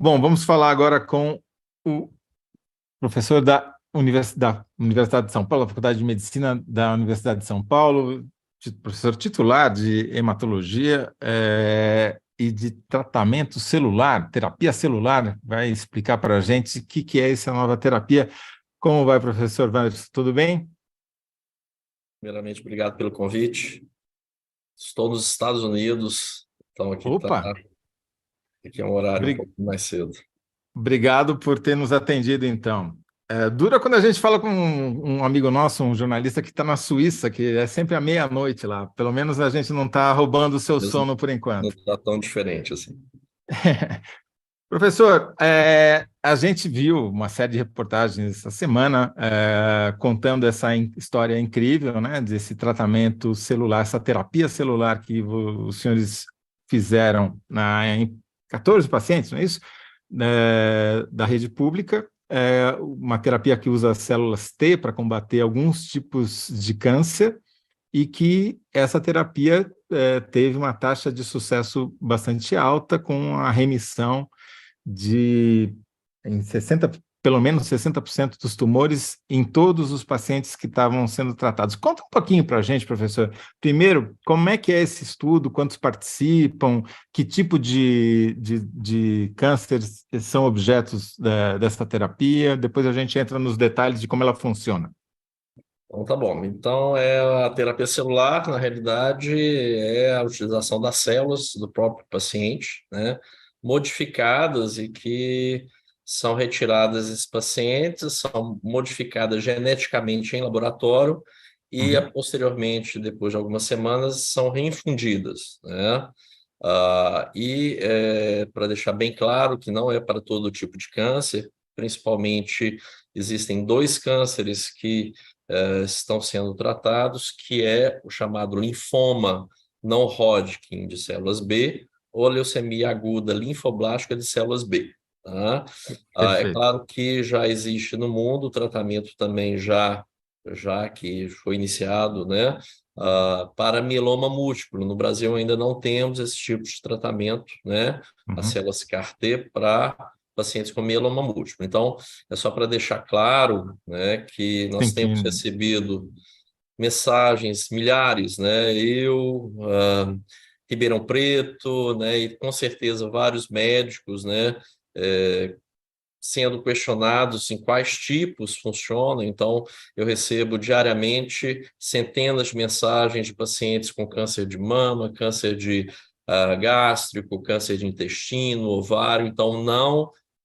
Bom, vamos falar agora com o professor da Universidade de São Paulo, da Faculdade de Medicina da Universidade de São Paulo, professor titular de hematologia e de tratamento celular, terapia celular. Vai explicar para a gente o que é essa nova terapia. Como vai, professor Wanderson? Tudo bem? Primeiramente, obrigado pelo convite. Estou nos Estados Unidos, então Opa, aqui é um horário um bri- pouco mais cedo. obrigado por ter nos atendido, então. Dura quando a gente fala com um amigo nosso, um jornalista que está na Suíça, que é sempre à meia-noite lá. Pelo menos a gente não está roubando o seu Mesmo sono por não enquanto. está tão diferente assim. Professor, a gente viu uma série de reportagens essa semana contando essa história incrível, né, desse tratamento celular, essa terapia celular que os senhores fizeram em 14 pacientes, não é isso? Da rede pública, uma terapia que usa células T para combater alguns tipos de câncer e que essa terapia teve uma taxa de sucesso bastante alta com a remissão de em 60, pelo menos 60% dos tumores em todos os pacientes que estavam sendo tratados. Conta um pouquinho para a gente, professor. Primeiro, como é que é esse estudo, quantos participam, que tipo de cânceres são objetos dessa terapia, depois a gente entra nos detalhes de como ela funciona. Então, tá bom. Então, a terapia celular, na realidade, é a utilização das células do próprio paciente, né, modificadas e que são retiradas desses pacientes, são modificadas geneticamente em laboratório e, Uhum, posteriormente, depois de algumas semanas, são reinfundidas, né? Para deixar bem claro que não é para todo tipo de câncer, principalmente existem dois cânceres que estão sendo tratados, que é o chamado linfoma não Hodgkin de células B ou leucemia aguda linfoblástica de células B. Tá? É perfeito. claro que já existe no mundo o tratamento também já que foi iniciado, né, para mieloma múltiplo. No Brasil ainda não temos esse tipo de tratamento, né, as Uhum, células CAR-T para pacientes com mieloma múltiplo. Então, é só para deixar claro, né, que nós sim, que temos recebido mensagens, milhares, né, Ribeirão Preto, né, e com certeza vários médicos, né, sendo questionados em quais tipos funcionam. Então, eu recebo diariamente centenas de mensagens de pacientes com câncer de mama, câncer de gástrico, câncer de intestino, ovário. Então,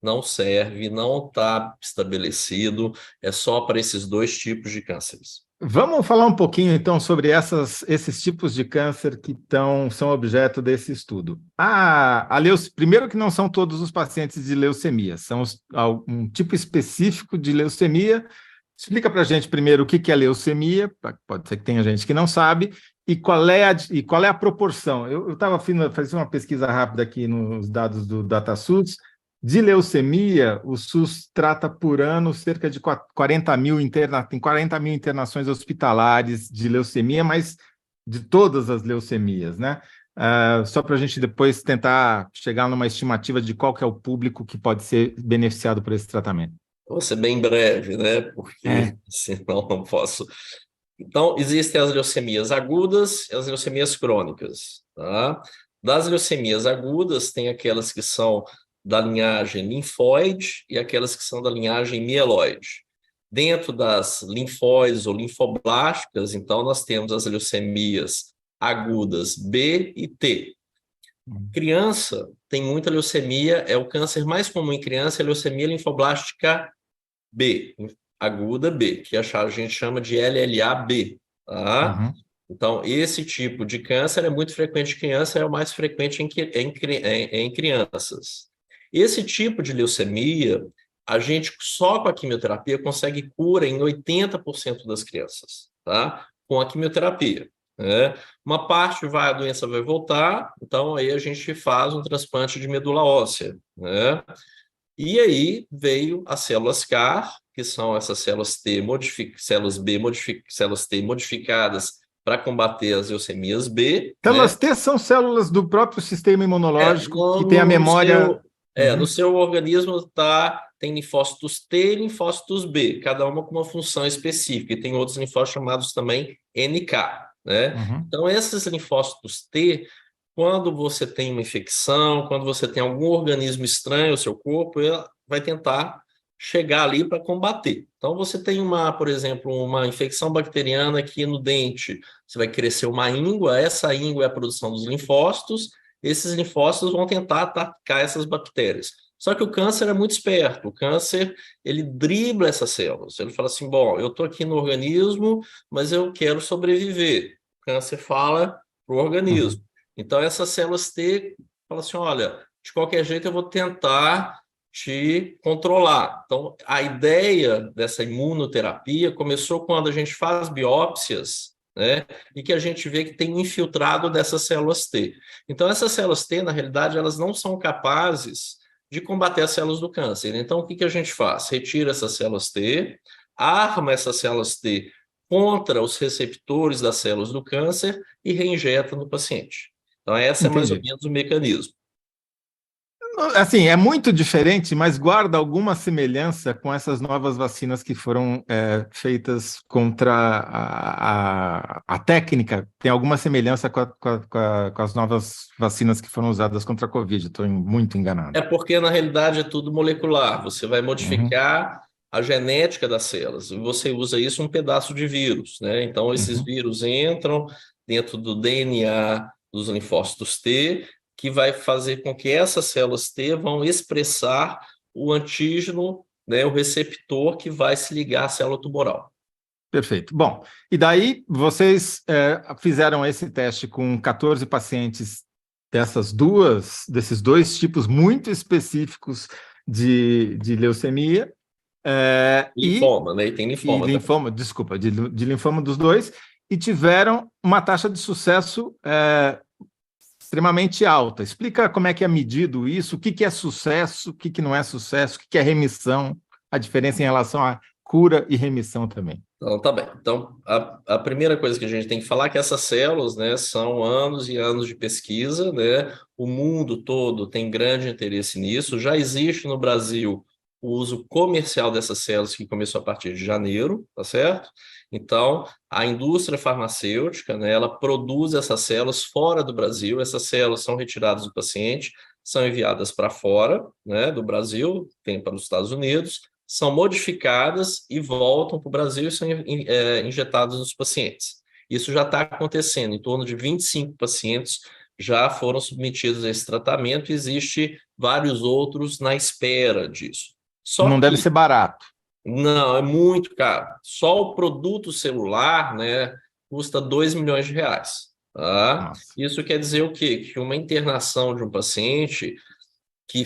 não serve, não está estabelecido, é só para esses dois tipos de cânceres. vamos falar um pouquinho, então, sobre esses tipos de câncer que são objeto desse estudo. Primeiro que não são todos os pacientes de leucemia, são um tipo específico de leucemia. Explica para a gente primeiro o que é leucemia, pode ser que tenha gente que não sabe, e qual é a proporção. Eu estava fazendo uma pesquisa rápida aqui nos dados do DataSUS. De leucemia, o SUS trata por ano cerca de 40 mil internações hospitalares de leucemia, mas de todas as leucemias, né? Só para a gente depois tentar chegar numa estimativa de qual que é o público que pode ser beneficiado por esse tratamento. Vou ser bem breve, né? Porque É. senão não posso. Então, existem as leucemias agudas e as leucemias crônicas, tá? Das leucemias agudas, tem aquelas que são da linhagem linfóide e aquelas que são da linhagem mieloide. Dentro das linfóides ou linfoblásticas, então, nós temos as leucemias agudas B e T. Criança tem muita leucemia, é o câncer mais comum em criança, é a leucemia linfoblástica B, aguda B, que a gente chama de LLA-B, tá? Uhum. Então, esse tipo de câncer é muito frequente em criança, é o mais frequente em crianças. Esse tipo de leucemia, a gente só com a quimioterapia consegue cura em 80% das crianças, tá? Com a quimioterapia, né? Uma parte a doença vai voltar, então aí a gente faz um transplante de medula óssea, né? E aí veio as células CAR, que são essas células T células B células T modificadas para combater as leucemias B, né? Células T são células do próprio sistema imunológico No, que tem a no, no seu, memória. No seu organismo tem linfócitos T e linfócitos B, cada uma com uma função específica, e tem outros linfócitos chamados também NK, né? Uhum. Então, esses linfócitos T, quando você tem uma infecção, quando você tem algum organismo estranho ao seu corpo, ele vai tentar chegar ali para combater. Então, você tem por exemplo, uma infecção bacteriana aqui no dente, você vai crescer uma íngua, essa íngua é a produção dos linfócitos, esses linfócitos vão tentar atacar essas bactérias. Só que o câncer é muito esperto. O câncer, ele dribla essas células. Ele fala assim, bom, eu estou aqui no organismo, mas eu quero sobreviver. O câncer fala para o organismo. Uhum. Então, essas células T falam assim, olha, de qualquer jeito eu vou tentar te controlar. Então, a ideia dessa imunoterapia começou quando a gente faz biópsias, né, e que a gente vê que tem um infiltrado dessas células T. Então, essas células T, na realidade, elas não são capazes de combater as células do câncer. Então, o que a gente faz? Retira essas células T, arma essas células T contra os receptores das células do câncer e reinjeta no paciente. Então, esse é mais ou Entendi. menos o mecanismo. Assim, é muito diferente, mas guarda alguma semelhança com essas novas vacinas que foram feitas contra a técnica. Tem alguma semelhança com as novas vacinas que foram usadas contra a Covid? Estou muito enganado. É porque, na realidade, é tudo molecular. Você vai Uhum, modificar a genética das células. E você usa isso um pedaço de vírus, né? Então, esses uhum. vírus entram dentro do DNA dos linfócitos T, que vai fazer com que essas células T vão expressar o antígeno, né, o receptor que vai se ligar à célula tumoral. Perfeito. Bom, e daí vocês fizeram esse teste com 14 pacientes desses dois tipos muito específicos de leucemia Linfoma, né? E tem e linfoma também. linfoma, desculpa, de linfoma dos dois, e tiveram uma taxa de sucesso extremamente alta. Explica como é que é medido isso, o que é sucesso, o que não é sucesso, o que é remissão, a diferença em relação a cura e remissão também. Então, tá bem. Então, a primeira coisa que a gente tem que falar é que essas células, né, são anos e anos de pesquisa, né? O mundo todo tem grande interesse nisso. Já existe no Brasil o uso comercial dessas células, que começou a partir de janeiro, tá certo? Então, a indústria farmacêutica, né, ela produz essas células fora do Brasil. Essas células são retiradas do paciente, são enviadas para fora, né, do Brasil, tem para os Estados Unidos, são modificadas e voltam para o Brasil e são injetadas nos pacientes. Isso já está acontecendo, em torno de 25 pacientes já foram submetidos a esse tratamento, e existe vários outros na espera disso. Só Não deve que, ser barato. não, é muito caro. Só o produto celular, né, custa 2 milhões de reais. Tá? Nossa. Isso quer dizer o quê? Que uma internação de um paciente que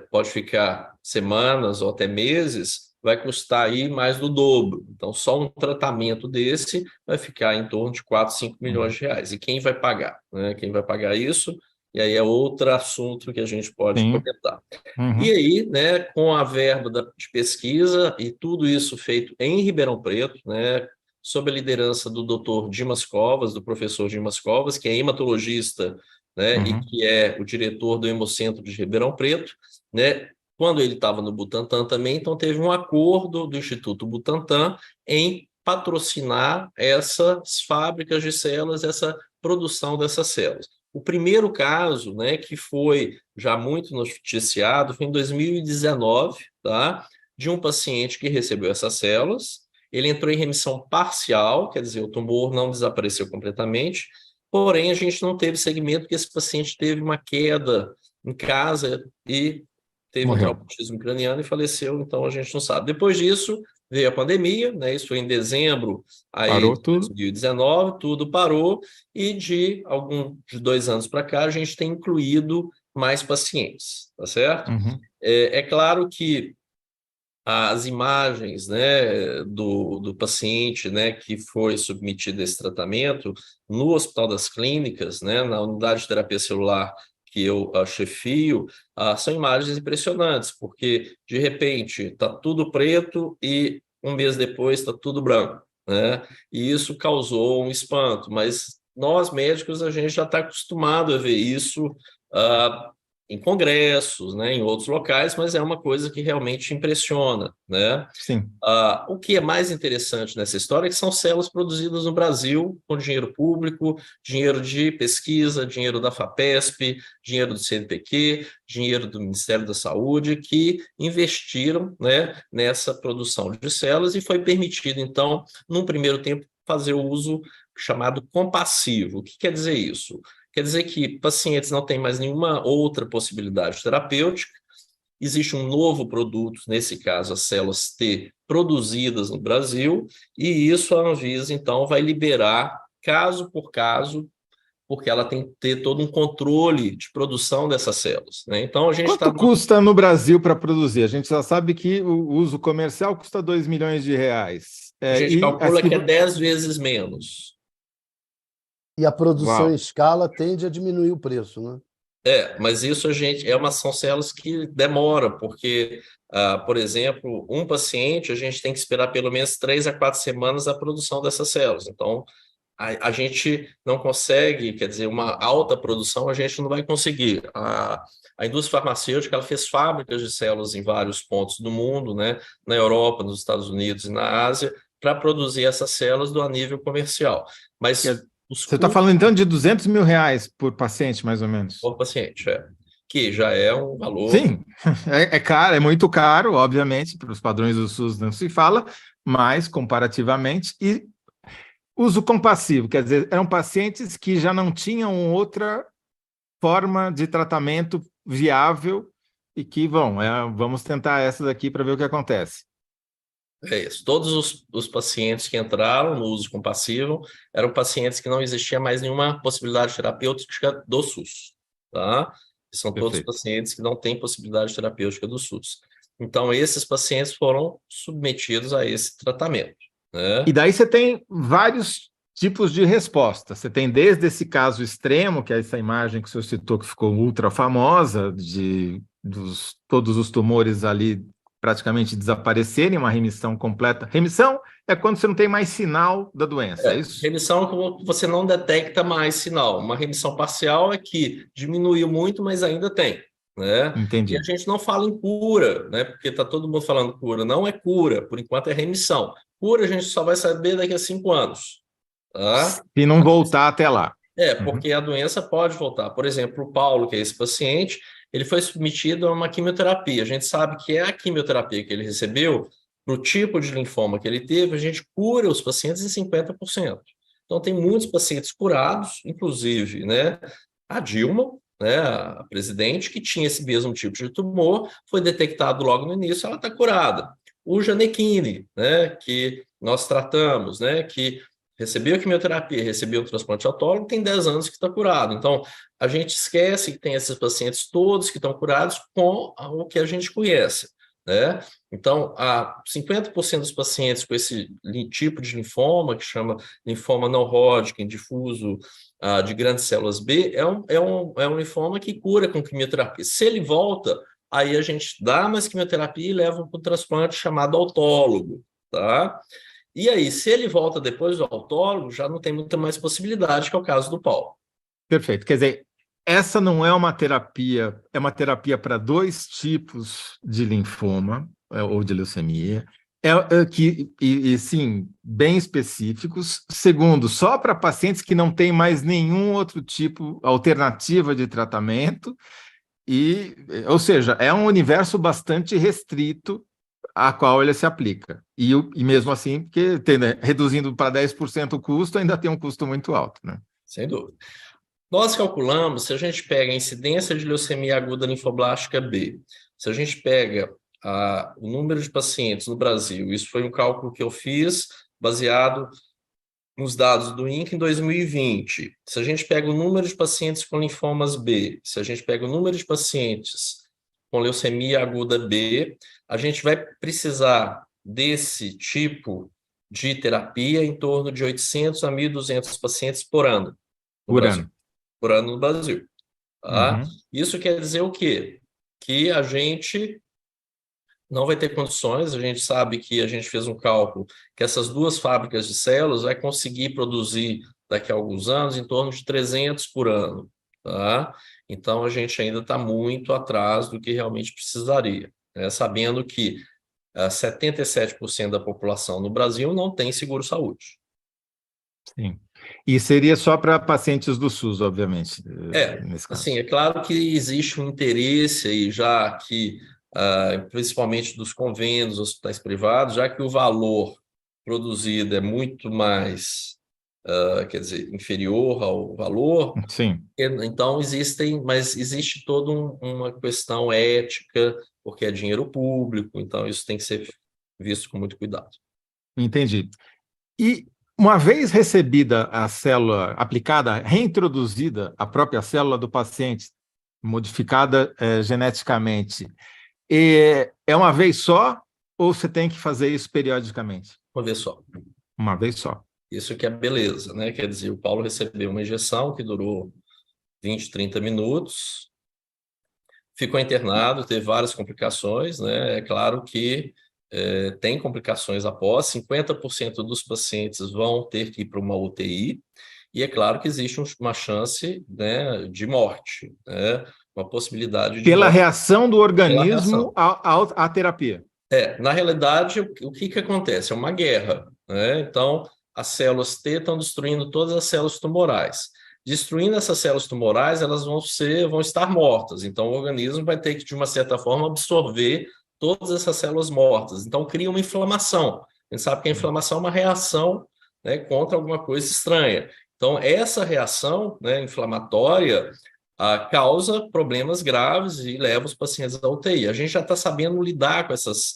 pode ficar semanas ou até meses, vai custar aí mais do dobro. Então, só um tratamento desse vai ficar em torno de 4, 5 milhões Uhum. de reais. E quem vai pagar? Né? Quem vai pagar isso? E aí é outro assunto que a gente pode Sim. comentar. E Uhum. aí, né, com a verba de pesquisa e tudo isso feito em Ribeirão Preto, né, sob a liderança do Dr. Dimas Covas, do professor Dimas Covas, que é hematologista, né, e Uhum. que é o diretor do Hemocentro de Ribeirão Preto, né, quando ele estava no Butantan também, então teve um acordo do Instituto Butantan em patrocinar essas fábricas de células, essa produção dessas células. O primeiro caso, né, que foi já muito noticiado, foi em 2019, tá? De um paciente que recebeu essas células. Ele entrou em remissão parcial, quer dizer, o tumor não desapareceu completamente, porém a gente não teve segmento porque esse paciente teve uma queda em casa e teve um Morreu. traumatismo craniano e faleceu, então a gente não sabe. Depois disso, veio a pandemia, né? Isso foi em dezembro aí Parou de tudo? 2019, tudo parou, e de 2 anos para cá, a gente tem incluído mais pacientes, tá certo? Uhum. É claro que as imagens, né, do paciente, né, que foi submetido a esse tratamento no Hospital das Clínicas, né, na unidade de terapia celular que eu chefio, são imagens impressionantes, porque de repente está tudo preto e um mês depois está tudo branco, né? E isso causou um espanto, mas nós médicos a gente já está acostumado a ver isso, ah, em congressos, né, em outros locais, mas é uma coisa que realmente impressiona, né? Sim. O que é mais interessante nessa história é que são células produzidas no Brasil com dinheiro público, dinheiro de pesquisa, dinheiro da FAPESP, dinheiro do CNPq, dinheiro do Ministério da Saúde, que investiram, né, nessa produção de células e foi permitido, então, num primeiro tempo, fazer o uso chamado compassivo. O que quer dizer isso? Quer dizer que pacientes não têm mais nenhuma outra possibilidade terapêutica. Existe um novo produto, nesse caso, as células T, produzidas no Brasil, e isso a Anvisa, então, vai liberar caso por caso, porque ela tem que ter todo um controle de produção dessas células, né? Então, a gente está... Quanto custa no Brasil para produzir? A gente já sabe que o uso comercial custa 2 milhões de reais. A gente E calcula que é 10 vezes menos. E a produção em Uau. escala tende a diminuir o preço, né? Mas isso são células que demoram, porque, por exemplo, um paciente, a gente tem que esperar pelo menos 3 a 4 semanas a produção dessas células. Então, a gente não consegue, quer dizer, uma alta produção a gente não vai conseguir. A indústria farmacêutica ela fez fábricas de células em vários pontos do mundo, né? Na Europa, nos Estados Unidos e na Ásia, para produzir essas células do nível comercial. Mas você está falando, então, de 200 mil reais por paciente, mais ou menos? por paciente, que já é um valor... Sim, é caro, é muito caro, obviamente, para os padrões do SUS não se fala, mas comparativamente, e uso compassivo, quer dizer, eram pacientes que já não tinham outra forma de tratamento viável e que, vamos tentar essa daqui para ver o que acontece. É isso. Todos os pacientes que entraram no uso compassivo eram pacientes que não existia mais nenhuma possibilidade terapêutica do SUS, tá? São todos Perfeito. pacientes que não têm possibilidade terapêutica do SUS. Então, esses pacientes foram submetidos a esse tratamento, né? E daí você tem vários tipos de resposta. Você tem desde esse caso extremo, que é essa imagem que o senhor citou, que ficou ultra famosa, todos os tumores ali praticamente desaparecerem, uma remissão completa. Remissão é quando você não tem mais sinal da doença, é isso? Remissão é quando você não detecta mais sinal. Uma remissão parcial é que diminuiu muito, mas ainda tem, né? Entendi. E a gente não fala em cura, né? Porque está todo mundo falando cura. Não é cura, por enquanto é remissão. Cura a gente só vai saber daqui a 5 anos. Tá? Se não voltar até lá. Porque a doença pode voltar. Por exemplo, o Paulo, que é esse paciente, ele foi submetido a uma quimioterapia. A gente sabe que é a quimioterapia que ele recebeu, para o tipo de linfoma que ele teve, a gente cura os pacientes em 50%. Então, tem muitos pacientes curados, inclusive, né, a Dilma, né, a presidente, que tinha esse mesmo tipo de tumor, foi detectado logo no início, ela está curada. O Janequine, né, que nós tratamos, né, que recebeu a quimioterapia, recebeu o transplante autólogo, tem 10 anos que está curado. Então, a gente esquece que tem esses pacientes todos que estão curados com o que a gente conhece, né? Então, 50% dos pacientes com esse tipo de linfoma, que chama linfoma não Hodgkin, difuso, de grandes células B, é um linfoma que cura com quimioterapia. Se ele volta, aí a gente dá mais quimioterapia e leva para o transplante chamado autólogo, tá? E aí, se ele volta depois do autólogo, já não tem muita mais possibilidade, que é o caso do Paulo. Perfeito. Quer dizer, essa não é uma terapia, é uma terapia para 2 tipos de linfoma ou de leucemia, sim, bem específicos. Segundo, só para pacientes que não têm mais nenhum outro tipo, alternativa de tratamento, ou seja, é um universo bastante restrito a qual ele se aplica. E mesmo assim, porque reduzindo para 10% o custo, ainda tem um custo muito alto, né? Sem dúvida. Nós calculamos, se a gente pega a incidência de leucemia aguda linfoblástica B, se a gente pega o número de pacientes no Brasil, isso foi um cálculo que eu fiz baseado nos dados do INCA em 2020. Se a gente pega o número de pacientes com linfomas B, se a gente pega o número de pacientes com leucemia aguda B, a gente vai precisar desse tipo de terapia em torno de 800 a 1.200 pacientes por ano no Brasil. Por ano no Brasil. Tá? Uhum. Isso quer dizer o quê? Que a gente não vai ter condições, a gente sabe que a gente fez um cálculo que essas 2 fábricas de células vai conseguir produzir daqui a alguns anos em torno de 300 por ano. tá? Então, a gente ainda está muito atrás do que realmente precisaria, né? Sabendo que 77% da população no Brasil não tem seguro-saúde. Sim. E seria só para pacientes do SUS, obviamente, nesse Assim, caso. é claro que existe um interesse aí, já que, principalmente dos convênios, hospitais privados, já que o valor produzido é muito mais, quer dizer, inferior ao valor, Sim, então mas existe toda uma questão ética, porque é dinheiro público, então isso tem que ser visto com muito cuidado. entendi. E uma vez recebida a célula aplicada, reintroduzida a própria célula do paciente, modificada geneticamente, é uma vez só ou você tem que fazer isso periodicamente? Vamos ver só. Uma vez só. Isso que é beleza, né? Quer dizer, o Paulo recebeu uma injeção que durou 20, 30 minutos, ficou internado, teve várias complicações, né? É claro que tem complicações após, 50% dos pacientes vão ter que ir para uma UTI, e é claro que existe uma chance, né, de morte, né? Uma possibilidade de Pela morte reação do pela organismo reação. à terapia. Na realidade, o que acontece? É uma guerra, né? Então, as células T estão destruindo todas as células tumorais. Destruindo essas células tumorais, elas vão estar mortas. Então, o organismo vai ter que, de uma certa forma, absorver todas essas células mortas. Então, cria uma inflamação. A gente sabe que a inflamação é uma reação, né, contra alguma coisa estranha. Então, essa reação, né, inflamatória, causa problemas graves e leva os pacientes à UTI. A gente já está sabendo lidar com essas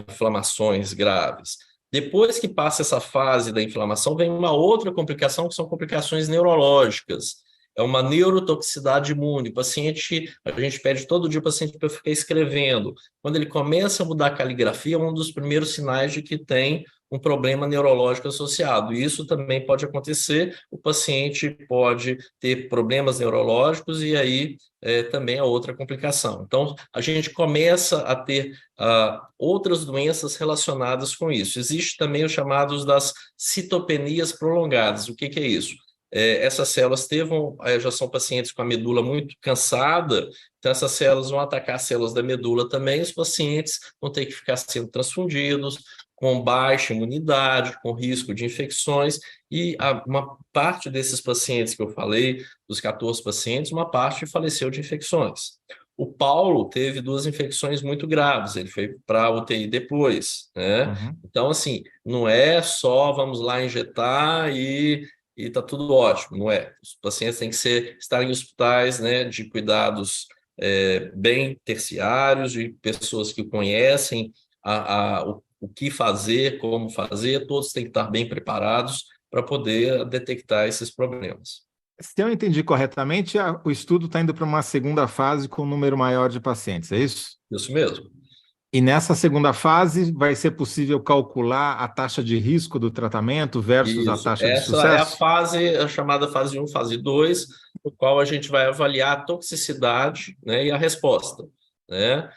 inflamações graves. Depois que passa essa fase da inflamação, vem uma outra complicação, que são complicações neurológicas. É uma neurotoxicidade imune. O paciente, a gente pede todo dia o paciente para ficar escrevendo. Quando ele começa a mudar a caligrafia, é um dos primeiros sinais de que tem um problema neurológico associado. Isso também pode acontecer, o paciente pode ter problemas neurológicos e aí também é outra complicação. Então, a gente começa a ter outras doenças relacionadas com isso. Existe também os chamados das citopenias prolongadas. O que é isso? Essas células já são pacientes com a medula muito cansada, então essas células vão atacar as células da medula também, os pacientes vão ter que ficar sendo transfundidos, com baixa imunidade, com risco de infecções, e uma parte desses pacientes que eu falei, dos 14 pacientes, uma parte faleceu de infecções. O Paulo teve 2 infecções muito graves, ele foi para a UTI depois, né? Uhum. Então, assim, não é só vamos lá injetar e está tudo ótimo, não é? Os pacientes têm que estar em hospitais, né, de cuidados bem terciários, de pessoas que conhecem o que fazer, como fazer, todos têm que estar bem preparados para poder detectar esses problemas. Se eu entendi corretamente, o estudo está indo para uma segunda fase com um número maior de pacientes, é isso? Isso mesmo. E nessa segunda fase vai ser possível calcular a taxa de risco do tratamento versus a Isso. taxa de Essa é sucesso? a chamada fase 1, fase 2, no qual a gente vai avaliar a toxicidade, né, e a resposta, né?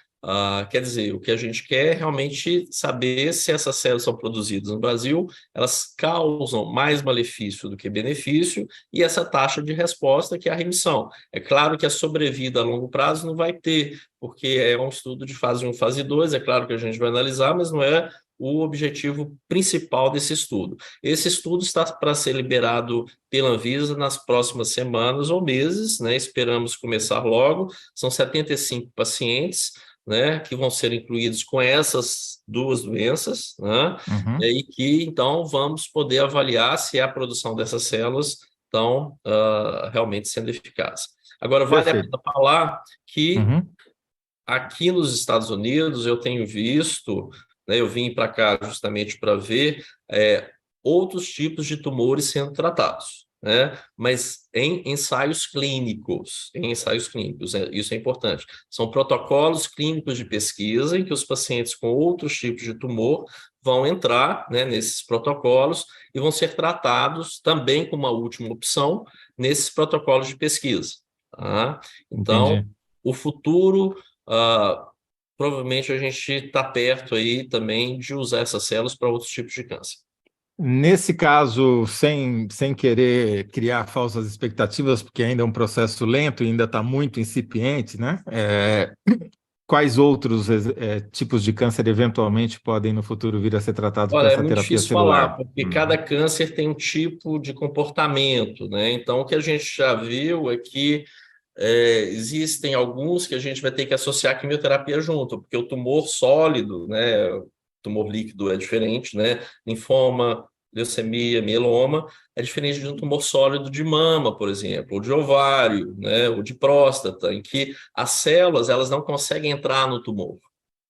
Quer dizer, o que a gente quer é realmente saber se essas células são produzidas no Brasil, elas causam mais malefício do que benefício, e essa taxa de resposta, que é a remissão. É claro que a sobrevida a longo prazo não vai ter, porque é um estudo de fase 1, fase 2, é claro que a gente vai analisar, mas não é o objetivo principal desse estudo. Esse estudo está para ser liberado pela Anvisa nas próximas semanas ou meses, né? Esperamos começar logo. São 75 pacientes, né, que vão ser incluídos com essas 2 doenças, né? Uhum. E que, então, vamos poder avaliar se a produção dessas células estão realmente sendo eficazes. Agora, vale a Perfeito. pena falar que Uhum. aqui nos Estados Unidos, eu tenho visto, né, eu vim para cá justamente para ver outros tipos de tumores sendo tratados, né, mas em ensaios clínicos, isso é importante. São protocolos clínicos de pesquisa em que os pacientes com outros tipos de tumor vão entrar, né, nesses protocolos e vão ser tratados também como uma última opção nesses protocolos de pesquisa. Tá? Então, Entendi. o futuro provavelmente a gente está perto aí também de usar essas células para outros tipos de câncer. Nesse caso, sem querer criar falsas expectativas, porque ainda é um processo lento e ainda está muito incipiente, né? Quais outros tipos de câncer eventualmente podem no futuro vir a ser tratados com Olha, é essa muito terapia difícil falar, celular? porque cada câncer tem um tipo de comportamento, né? Então, o que a gente já viu é que existem alguns que a gente vai ter que associar a quimioterapia junto, porque o tumor sólido, né? O tumor líquido é diferente, né? Linfoma, leucemia, mieloma, é diferente de um tumor sólido de mama, por exemplo, ou de ovário, né? Ou de próstata, em que as células elas não conseguem entrar no tumor,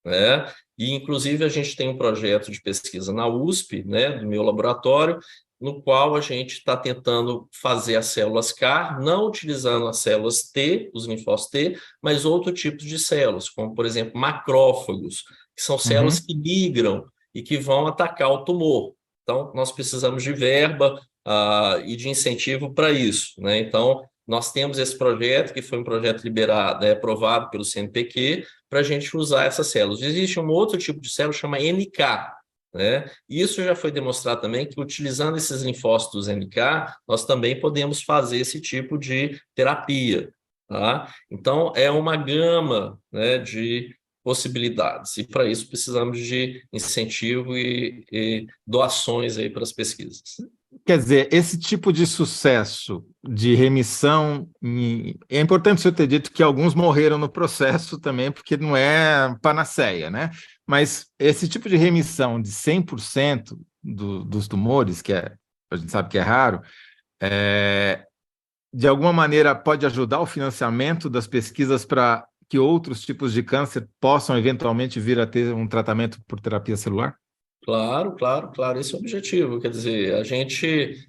né? E, inclusive, a gente tem um projeto de pesquisa na USP, né, do meu laboratório, no qual a gente está tentando fazer as células CAR, não utilizando as células T, os linfócitos T, mas outro tipo de células, como, por exemplo, macrófagos, que são células Uhum. que migram e que vão atacar o tumor. Então, nós precisamos de verba e de incentivo para isso, né? Então, nós temos esse projeto, que foi um projeto liberado, aprovado pelo CNPq, para a gente usar essas células. Existe um outro tipo de célula, chama NK, né? Isso já foi demonstrado também que, utilizando esses linfócitos NK, nós também podemos fazer esse tipo de terapia, tá? Então, é uma gama, né, de possibilidades, e para isso precisamos de incentivo e doações aí para as pesquisas. Quer dizer, esse tipo de sucesso de remissão, é importante o senhor ter dito que alguns morreram no processo também, porque não é panaceia, né? Mas esse tipo de remissão de 100% dos tumores, a gente sabe que é raro, de alguma maneira pode ajudar o financiamento das pesquisas para que outros tipos de câncer possam eventualmente vir a ter um tratamento por terapia celular? Claro, claro, claro, esse é o objetivo. Quer dizer, a gente.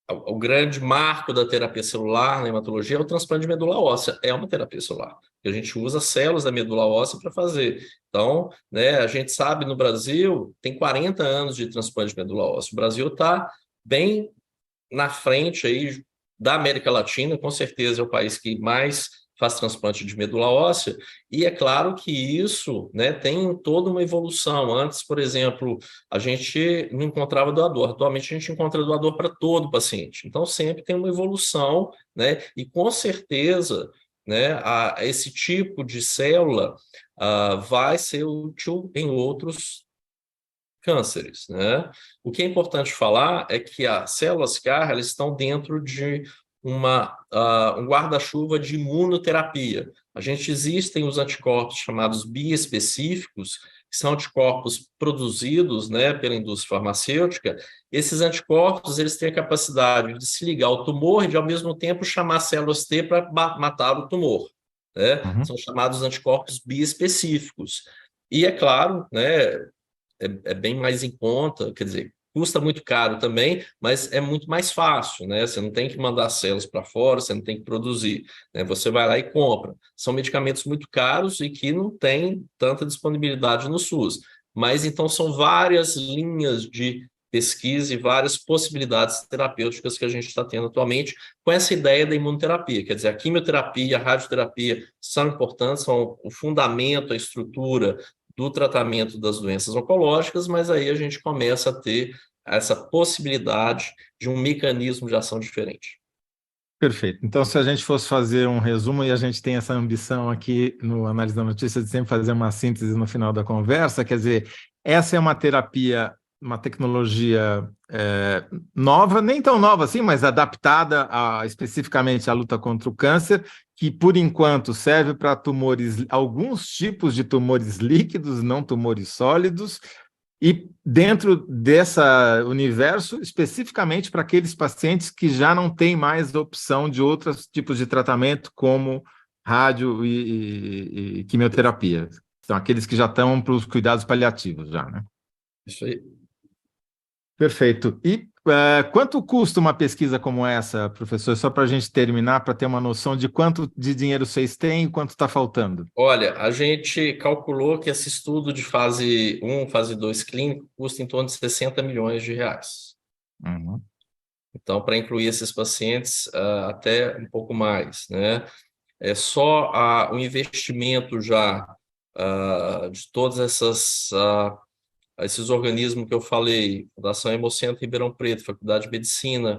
O grande marco da terapia celular na hematologia é o transplante de medula óssea. É uma terapia celular. A gente usa células da medula óssea para fazer. Então, né, a gente sabe no Brasil, tem 40 anos de transplante de medula óssea. O Brasil está bem na frente aí da América Latina, com certeza é o país que mais faz transplante de medula óssea, e é claro que isso, né, tem toda uma evolução. Antes, por exemplo, a gente não encontrava doador, atualmente a gente encontra doador para todo paciente, então sempre tem uma evolução, né, e com certeza, né, esse tipo de célula vai ser útil em outros cânceres, né? O que é importante falar é que as células CAR elas estão dentro de um guarda-chuva de imunoterapia. Existem os anticorpos chamados biespecíficos, que são anticorpos produzidos, né, pela indústria farmacêutica. Esses anticorpos eles têm a capacidade de se ligar ao tumor e, de, ao mesmo tempo, chamar células T para matar o tumor, né? Uhum. São chamados anticorpos biespecíficos. E é claro, né, é bem mais em conta, quer dizer, custa muito caro também, mas é muito mais fácil, né? Você não tem que mandar células para fora, você não tem que produzir, né? Você vai lá e compra. São medicamentos muito caros e que não tem tanta disponibilidade no SUS. Mas então são várias linhas de pesquisa e várias possibilidades terapêuticas que a gente está tendo atualmente com essa ideia da imunoterapia. Quer dizer, a quimioterapia, a radioterapia são importantes, são o fundamento, a estrutura do tratamento das doenças oncológicas, mas aí a gente começa a ter essa possibilidade de um mecanismo de ação diferente. Perfeito. Então, se a gente fosse fazer um resumo, e a gente tem essa ambição aqui no Análise da Notícia de sempre fazer uma síntese no final da conversa, quer dizer, essa é uma terapia, uma tecnologia nova, nem tão nova assim, mas adaptada especificamente à luta contra o câncer, que por enquanto serve para tumores, alguns tipos de tumores líquidos, não tumores sólidos, e dentro desse universo, especificamente para aqueles pacientes que já não têm mais opção de outros tipos de tratamento, como rádio e quimioterapia. São aqueles que já estão para os cuidados paliativos, já, né? Isso aí. Perfeito. E quanto custa uma pesquisa como essa, professor? Só para a gente terminar, para ter uma noção de quanto de dinheiro vocês têm e quanto está faltando. Olha, a gente calculou que esse estudo de fase 1, fase 2 clínico custa em torno de 60 milhões de reais. Uhum. Então, para incluir esses pacientes, até um pouco mais, né? É só o investimento já de todas essas esses organismos que eu falei, Fundação Hemocentro Ribeirão Preto, Faculdade de Medicina,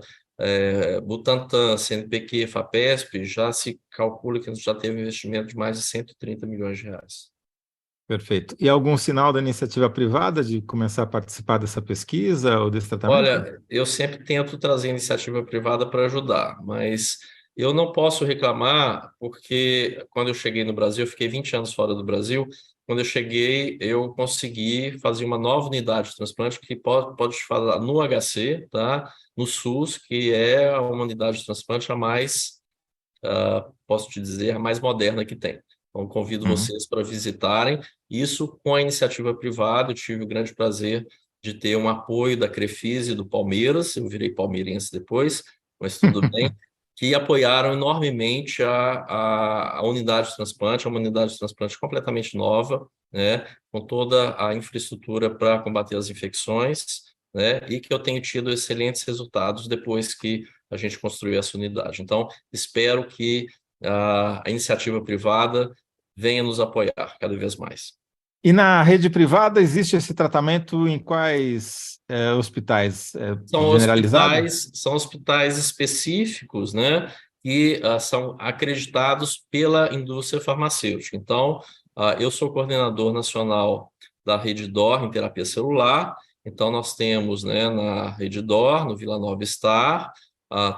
Butantan, CNPq, FAPESP, já se calcula que já teve investimento de mais de 130 milhões de reais. Perfeito. E algum sinal da iniciativa privada de começar a participar dessa pesquisa ou desse tratamento? Olha, eu sempre tento trazer iniciativa privada para ajudar, mas eu não posso reclamar porque quando eu cheguei no Brasil, eu fiquei 20 anos fora do Brasil. Quando eu cheguei, eu consegui fazer uma nova unidade de transplante que pode falar no HC, tá? No SUS, que é uma unidade de transplante a mais, posso te dizer, a mais moderna que tem. Então, convido vocês para visitarem. Isso com a iniciativa privada. Eu tive o grande prazer de ter um apoio da Crefisa e do Palmeiras. Eu virei palmeirense depois, mas tudo bem. Que apoiaram enormemente a unidade de transplante, uma unidade de transplante completamente nova, né, com toda a infraestrutura para combater as infecções, né, e que eu tenho tido excelentes resultados depois que a gente construiu essa unidade. Então, espero que a iniciativa privada venha nos apoiar cada vez mais. E na rede privada existe esse tratamento em quais hospitais? Generalizado? São hospitais específicos, né, que são acreditados pela indústria farmacêutica. Então, eu sou coordenador nacional da Rede DOR em terapia celular. Então, nós temos, né, na Rede DOR, no Vila Nova Star,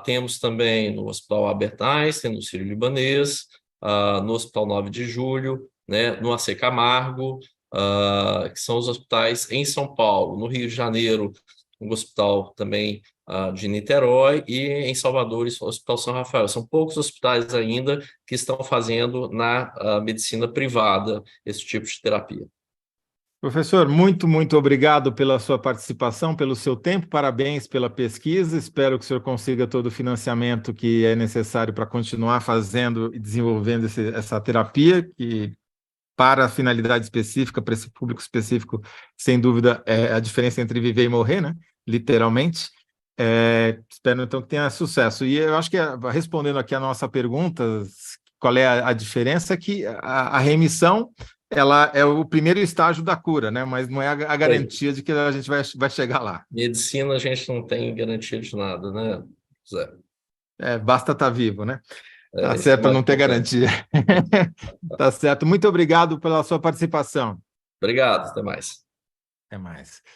temos também no Hospital Albert Einstein, no Sírio-Libanês, no Hospital 9 de Julho, né, no AC Camargo, que são os hospitais em São Paulo. No Rio de Janeiro, um hospital também de Niterói, e em Salvador, o Hospital São Rafael. São poucos hospitais ainda que estão fazendo na medicina privada esse tipo de terapia. Professor, muito obrigado pela sua participação, pelo seu tempo, parabéns pela pesquisa, espero que o senhor consiga todo o financiamento que é necessário para continuar fazendo e desenvolvendo essa terapia, que para a finalidade específica, para esse público específico, sem dúvida, é a diferença entre viver e morrer, né? Literalmente. Espero, então, que tenha sucesso. E eu acho que, respondendo aqui a nossa pergunta, qual é a diferença, é que a remissão ela é o primeiro estágio da cura, né? Mas não é a garantia de que a gente vai chegar lá. Medicina, a gente não tem garantia de nada, né, Zé? Basta estar vivo, né? Tá Isso é certo, para mais não ter importante. garantia. Tá certo. Muito obrigado pela sua participação. Obrigado, até mais. Até mais.